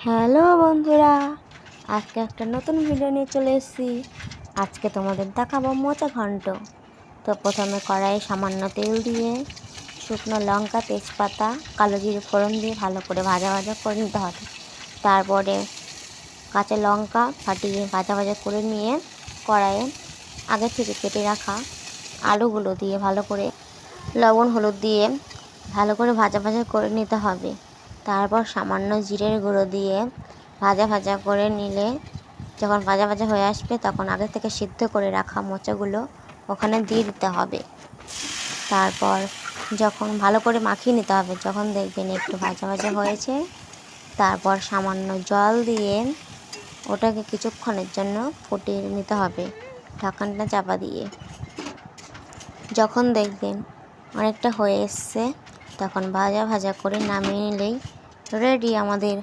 Hello বন্ধুরা, আজকে একটা নতুন ভিডিও নিয়ে চলে এসেছি। আজকে তোমাদের দেখাবো মোচা ঘন্ট। তো প্রথমে কড়াইয়ে সামান্য তেল দিয়ে শুকনো লঙ্কা, তেজপাতা, কালো জিরে ফোড়ন দিয়ে ভালো করে ভাজা ভাজা করে নিতে হবে। তারপরে কাঁচা লঙ্কা ফাটিয়ে ভাজা ভাজা করে নিয়ে কড়াইয়ে আগে থেকে কেটে রাখা আলুগুলো দিয়ে ভালো করে লবণ হলুদ দিয়ে ভালো করে ভাজা ভাজা করে নিতে হবে। তারপর সামান্য জিরের গুঁড়ো দিয়ে ভাজা ভাজা করে নিলে যখন ভাজা ভাজা হয়ে আসবে তখন আগে থেকে সিদ্ধ করে রাখা মোচাগুলো ওখানে দিয়ে দিতে হবে। তারপর যখন ভালো করে মাখিয়ে নিতে হবে, যখন দেখবেন একটু ভাজা ভাজা হয়েছে তারপর সামান্য জল দিয়ে ওটাকে কিছুক্ষণের জন্য ফুটিয়ে নিতে হবে ঢাকনটা চাপা দিয়ে। যখন দেখবেন অনেকটা হয়ে এসছে তখন ভাজা ভাজা করে নামিয়ে নিলেই রেডি আমাদের